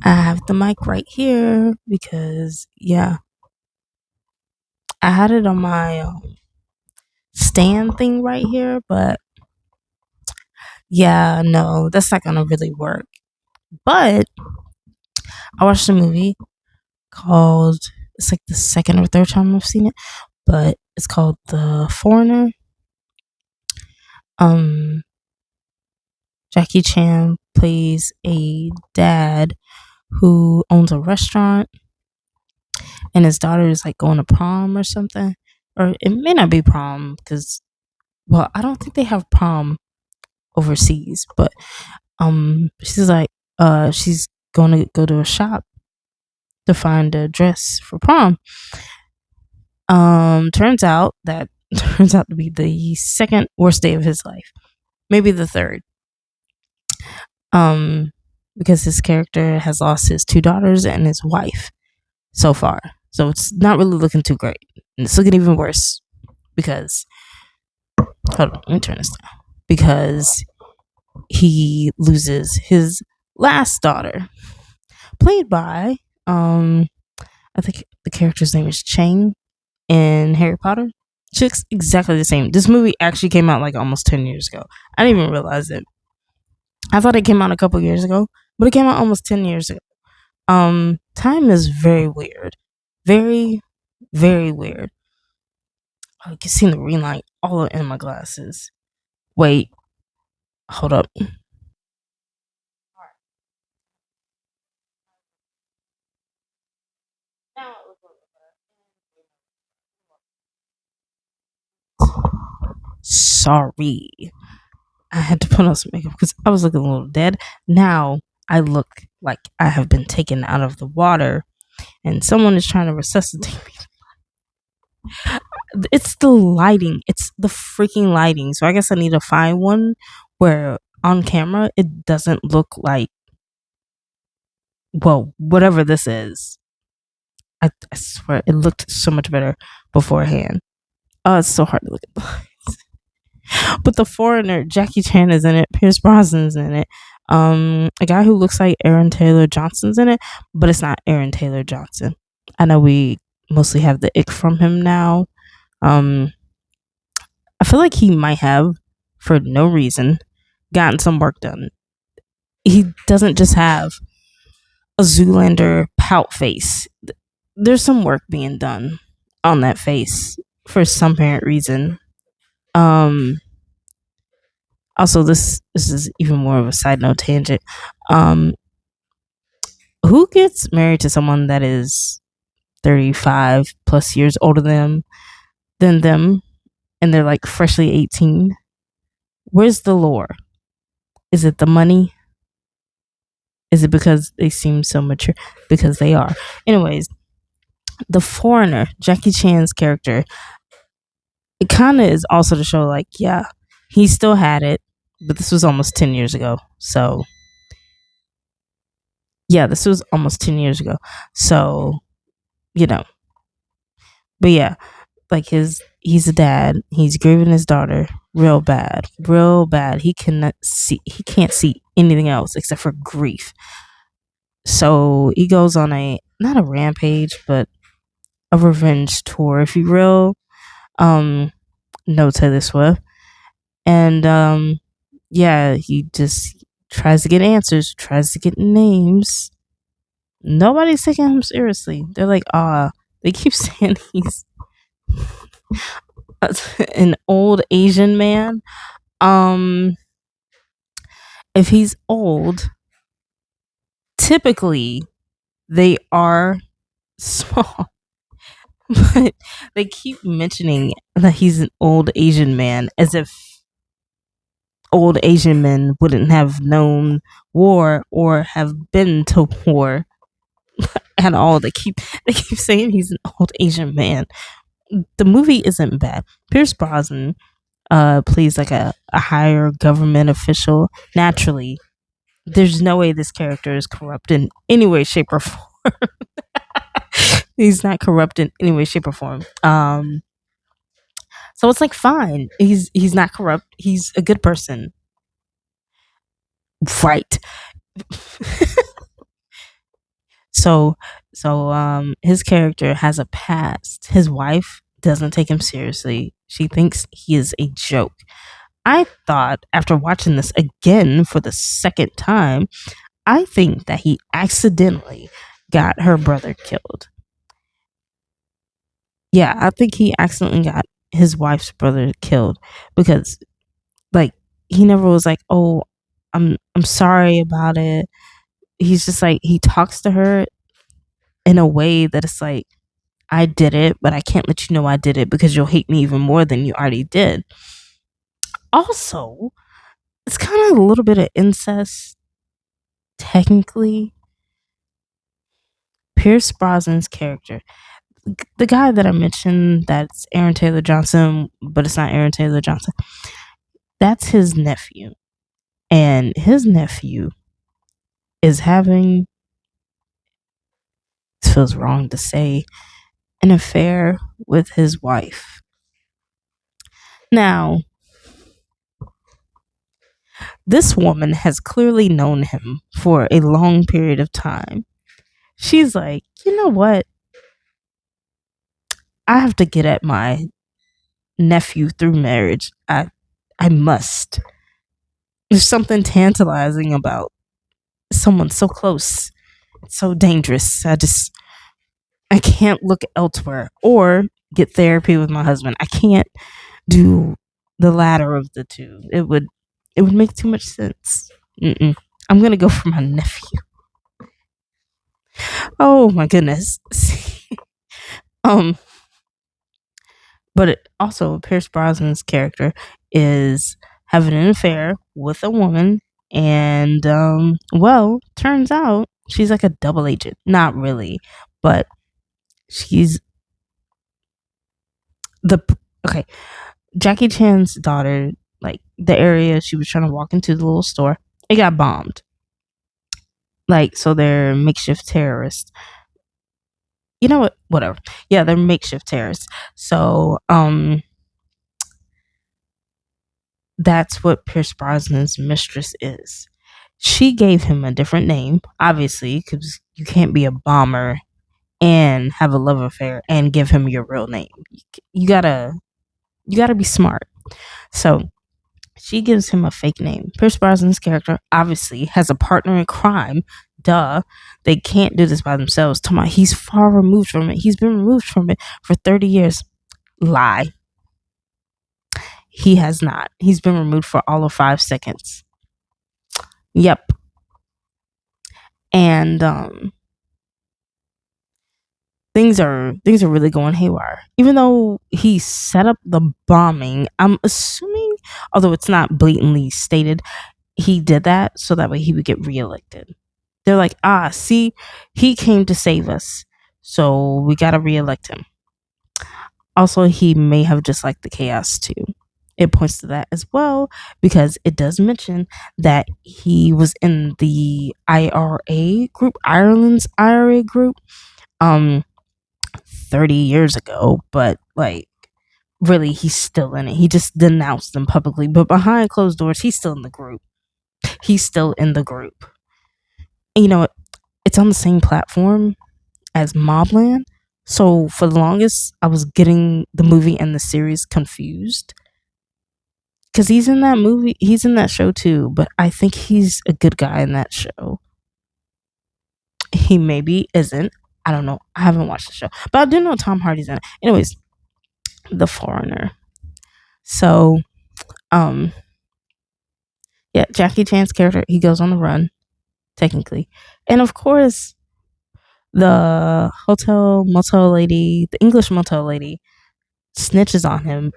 I have the mic right here because, yeah, I had it on my stand thing right here, but yeah, no, that's not gonna really work. But I watched a movie called, it's like the second or third time I've seen it, but it's called The Foreigner. Um, Jackie Chan plays a dad who owns a restaurant, and his daughter is like going to prom or something. Or it may not be prom because, well, I don't think they have prom overseas, but she's like she's going to go to a shop to find a dress for prom. Turns out that turns out to be the second worst day of his life, maybe the third. Um, because his character has lost his two daughters and his wife so far, so it's not really looking too great, and it's looking even worse because, hold on, let me turn this down, because he loses his last daughter, played by I think the character's name is Chang in Harry Potter. She looks exactly the same. This movie actually came out like almost 10 years ago. I didn't even realize it. I thought it came out a couple years ago, but it came out almost 10 years ago. Time is very weird. Very, very weird. I can see the green light all in my glasses. Wait, hold up. Sorry. I had to put on some makeup because I was looking a little dead. Now I look like I have been taken out of the water and someone is trying to resuscitate me. It's the lighting. It's the freaking lighting. So I guess I need to find one where on camera it doesn't look like, well, whatever this is. I swear it looked so much better beforehand. Oh, it's so hard to look at. But The Foreigner, Jackie Chan is in it. Pierce Brosnan's in it. A guy who looks like Aaron Taylor Johnson's in it, but it's not Aaron Taylor Johnson. I know we mostly have the ick from him now. Um, I feel like he might have, for no reason, gotten some work done. He doesn't just have a Zoolander pout face. There's some work being done on that face for some apparent reason. Um, Also, this is even more of a side note tangent. Um, who gets married to someone that is 35 plus years older than them, and they're like freshly 18? Where's the lore? Is it the money? Is it because they seem so mature? Because they are. Anyways, The Foreigner, Jackie Chan's character, it kind of is also to show like, yeah, he still had it, but this was almost 10 years ago. So yeah, this was almost 10 years ago. So, you know, but yeah, like he's a dad. He's grieving his daughter real bad, real bad. He can't see anything else except for grief. So he goes on a, not a rampage, but a revenge tour, if you will. Um, no Taylor Swift. And yeah, he just tries to get answers, tries to get names. Nobody's taking him seriously. They're like, they keep saying he's an old Asian man. Um, if he's old, typically they are small. But they keep mentioning that he's an old Asian man as if old Asian men wouldn't have known war or have been to war at all. They keep saying he's an old Asian man. The movie isn't bad. Pierce Brosnan plays like a higher government official. Naturally, there's no way this character is corrupt in any way, shape, or form. He's not corrupt in any way, shape, or form. So it's like fine. He's not corrupt. He's a good person. Right. So his character has a past. His wife doesn't take him seriously. She thinks he is a joke. I thought after watching this again for the second time, I think that he accidentally got her brother killed. Yeah, I think he accidentally got his wife's brother killed because like he never was like, "Oh, I'm sorry about it." He's just like he talks to her in a way that it's like, "I did it, but I can't let you know I did it because you'll hate me even more than you already did." Also, it's kind of a little bit of incest technically. Pierce Brosnan's character, the guy that I mentioned, that's Aaron Taylor Johnson, but it's not Aaron Taylor Johnson. That's his nephew, and his nephew is having, this feels wrong to say, an affair with his wife. Now, this woman has clearly known him for a long period of time. She's like, you know what? I have to get at my nephew through marriage. I must. There's something tantalizing about someone so close, so dangerous. I can't look elsewhere or get therapy with my husband. I can't do the latter of the two. It would make too much sense. Mm-mm. I'm gonna go for my nephew. Oh my goodness. um, but it also Pierce Brosnan's character is having an affair with a woman, and well, turns out she's like a double agent. Not really, but she's the okay. Jackie Chan's daughter, like the area she was trying to walk into the little store, it got bombed. Like, so they're makeshift terrorists. You know what? Whatever. Yeah, they're makeshift terrorists. So, that's what Pierce Brosnan's mistress is. She gave him a different name, obviously, because you can't be a bomber and have a love affair and give him your real name. You gotta be smart. So she gives him a fake name. Pierce Brosnan's character obviously has a partner in crime. Duh. They can't do this by themselves. He's far removed from it. He's been removed from it for 30 years. Lie. He has not. He's been removed for all of 5 seconds. Yep. And things are really going haywire. Even though he set up the bombing, I'm assuming, although it's not blatantly stated, he did that so that way he would get reelected. They're like, see, he came to save us, so we gotta reelect him. Also, he may have just liked the chaos too. It points to that as well because it does mention that he was in the IRA group, Ireland's IRA group, 30 years ago, but like really he's still in it. He just denounced them publicly, but behind closed doors, he's still in the group. He's still in the group. And you know what? It's on the same platform as Mobland. So for the longest, I was getting the movie and the series confused. Because he's in that movie, he's in that show too, but I think he's a good guy in that show. He maybe isn't. I don't know. I haven't watched the show, but I do know Tom Hardy's in it. Anyways, The Foreigner. So, yeah, Jackie Chan's character, he goes on the run, technically. And of course, the motel lady, the English motel lady, snitches on him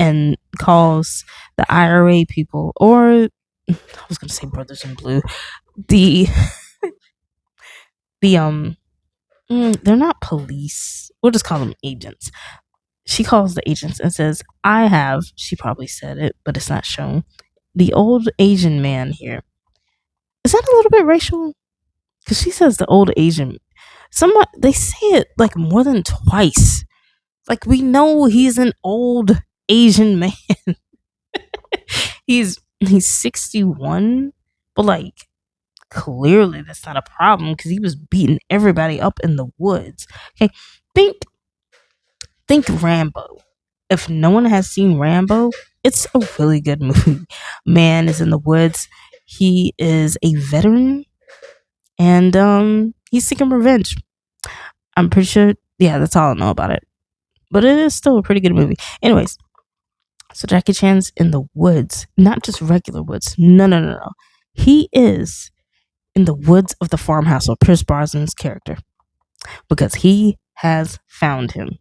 and calls the IRA people, or I was gonna say Brothers in Blue, the the they're not police. We'll just call them agents. She calls the agents and says, "I have." She probably said it, but it's not shown. The old Asian man here. Is that a little bit racial? Because she says the old Asian. They say it like more than twice. Like we know he's an old Asian man. he's 61, but like clearly that's not a problem because he was beating everybody up in the woods. Okay, think Rambo. If no one has seen Rambo, it's a really good movie. Man is in the woods. He is a veteran, and he's seeking revenge. I'm pretty sure. Yeah, that's all I know about it. But it is still a pretty good movie. Anyways, so Jackie Chan's in the woods, not just regular woods. No, no, no, no. He is in the woods of the farmhouse of Pierce Brosnan's character because he has found him.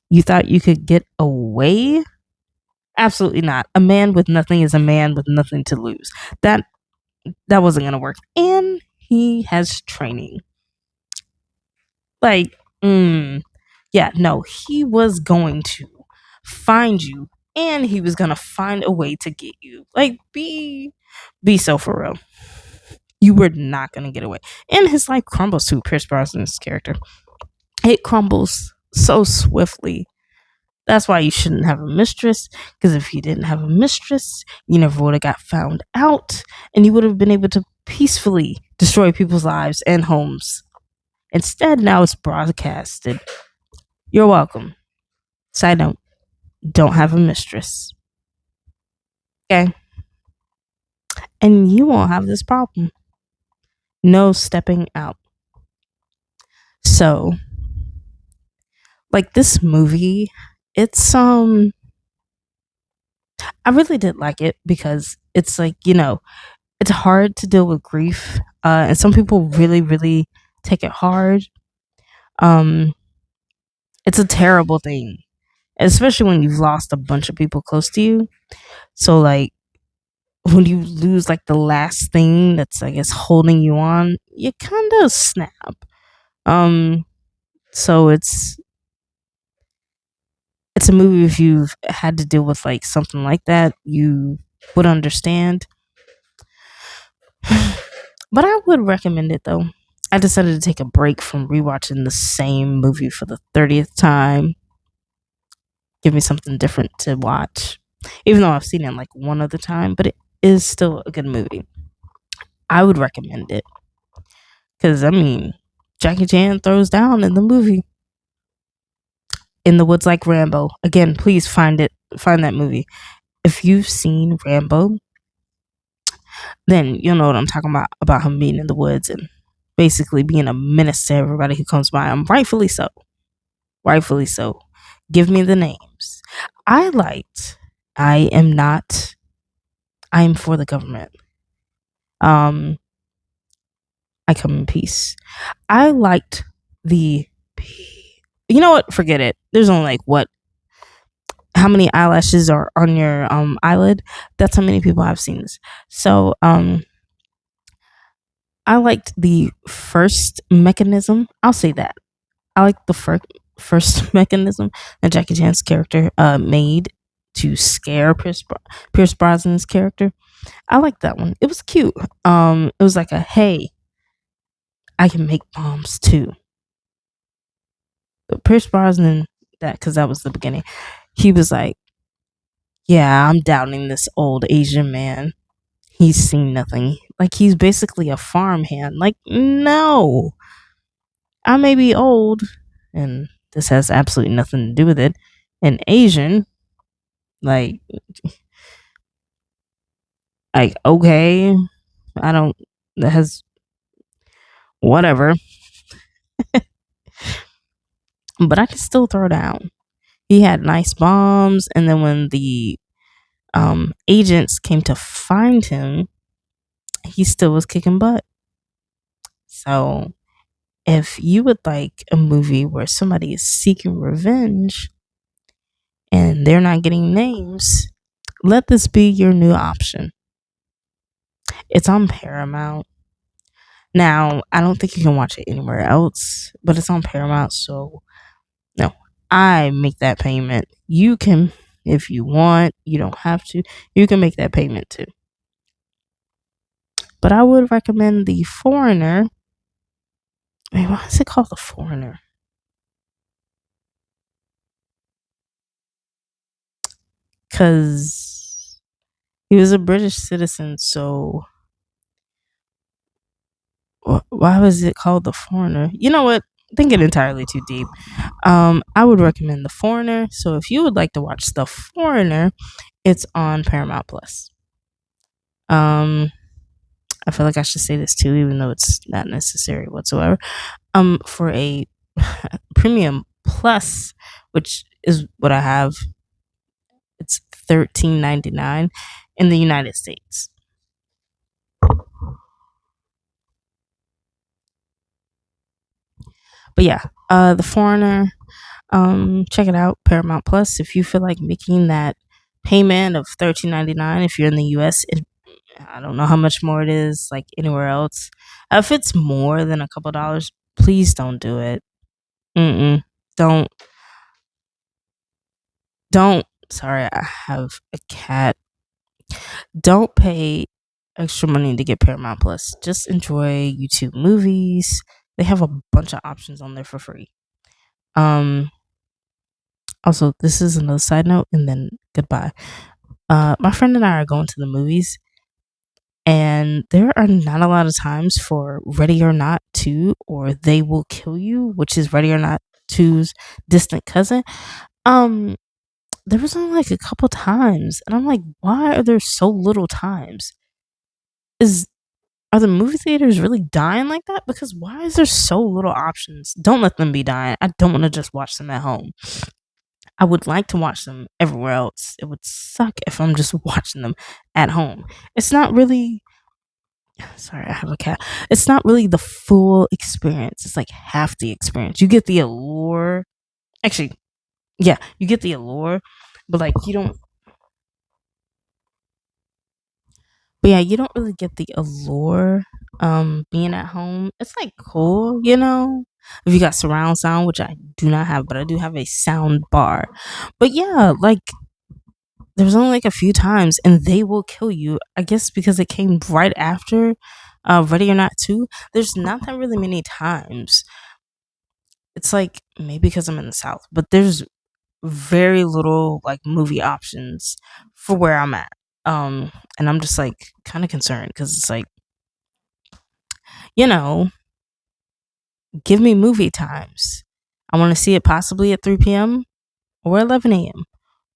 You thought you could get away? Absolutely not. A man with nothing is a man with nothing to lose. That wasn't gonna work. And he has training. Like, yeah, no, he was going to find you and he was gonna find a way to get you. Like, be so for real. You were not gonna get away. And his life crumbles too, Pierce Brosnan's character. It crumbles so swiftly. That's why you shouldn't have a mistress, because if you didn't have a mistress, you never would have got found out, and you would have been able to peacefully destroy people's lives and homes. Instead, now it's broadcasted. You're welcome. Side note, don't have a mistress. Okay? And you won't have this problem. No stepping out. So, like this movie, it's I really did like it because it's like, it's hard to deal with grief. And some people really, really take it hard. Um it's a terrible thing, especially when you've lost a bunch of people close to you. So like when you lose like the last thing that's, I guess, holding you on, you kind of snap. So it's a movie. If you've had to deal with like something like that, you would understand. But I would recommend it though. I decided to take a break from rewatching the same movie for the 30th time. Give me something different to watch. Even though I've seen it like one other time, but it is still a good movie. I would recommend it. Because, I mean, Jackie Chan throws down in the movie. In the Woods Like Rambo. Again, please find that movie. If you've seen Rambo, then you'll know what I'm talking about him being in the woods and basically being a menace to everybody who comes by him. Rightfully so. Rightfully so. Give me the names. I am for the government. I come in peace. I liked the. You know what? Forget it. There's only like what? How many eyelashes are on your eyelid? That's how many people have seen this. So I liked the first mechanism. I'll say that. I like the first mechanism that Jackie Chan's character made to scare Pierce Brosnan's character. I like that one. It was cute. It was like a, hey, I can make bombs too. But Pierce Brosnan, because that was the beginning. He was like, yeah, I'm doubting this old Asian man. He's seen nothing. Like, he's basically a farmhand. Like, no, I may be old, and this has absolutely nothing to do with it. And Asian, like, okay, I don't. That has whatever, but I can still throw down. He had nice bombs, and then when the agents came to find him, he still was kicking butt. So, if you would like a movie where somebody is seeking revenge and they're not getting names, let this be your new option. It's on Paramount. Now, I don't think you can watch it anywhere else, but it's on Paramount, so no, I make that payment. You can, if you want, you don't have to. You can make that payment too. But I would recommend The Foreigner. Wait, why is it called The Foreigner? Because he was a British citizen, so why was it called The Foreigner? You know what? Thinking entirely too deep. I would recommend The Foreigner. So if you would like to watch The Foreigner, it's on Paramount Plus. Um, I feel like I should say this too, even though it's not necessary whatsoever. For a premium plus, which is what I have, it's $13.99 in the United States. But yeah, The Foreigner. Check it out, Paramount Plus. If you feel like making that payment of $13.99, if you're in the U.S., I don't know how much more it is like anywhere else. If it's more than a couple dollars, please don't do it. Mm-mm. Don't don't. Sorry, I have a cat. Don't pay extra money to get Paramount Plus. Just enjoy YouTube movies. They have a bunch of options on there for free. Um. Also, this is another side note, and then goodbye. My friend and I are going to the movies, and there are not a lot of times for Ready or Not 2 or They Will Kill You, which is Ready or Not 2's distant cousin. Um, there was only like a couple times, and I'm like, why are there so little times? Is Are the movie theaters really dying like that? Because why is there so little options? Don't let them be dying. I don't want to just watch them at home. I would like to watch them everywhere else. It would suck if I'm just watching them at home. It's not really, sorry, I have a cat. It's not really the full experience. It's like half the experience. You get the allure. Actually, yeah, you get the allure, but like you don't, but yeah, you don't really get the allure being at home. It's like cool, you know. If you got surround sound, which I do not have, but I do have a sound bar. But yeah, like there was only like a few times, and They Will Kill You, I guess because it came right after Ready or Not 2. There's not that really many times. It's like maybe because I'm in the South, but there's very little like movie options for where I'm at. And I'm just like kind of concerned because it's like, you know, give me movie times. I want to see it possibly at 3 p.m. or 11 a.m.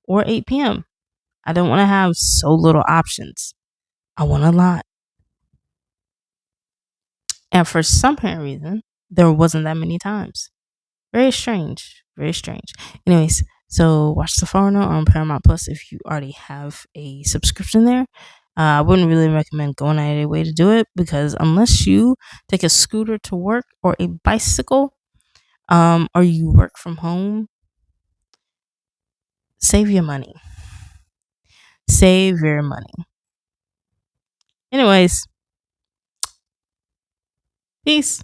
or 8 p.m. I don't want to have so little options. I want a lot. And for some apparent reason, there wasn't that many times. Very strange. Very strange. Anyways, so watch The Foreigner on Paramount Plus if you already have a subscription there. I wouldn't really recommend going out of your way to do it because unless you take a scooter to work or a bicycle, or you work from home, save your money. Save your money. Anyways, peace.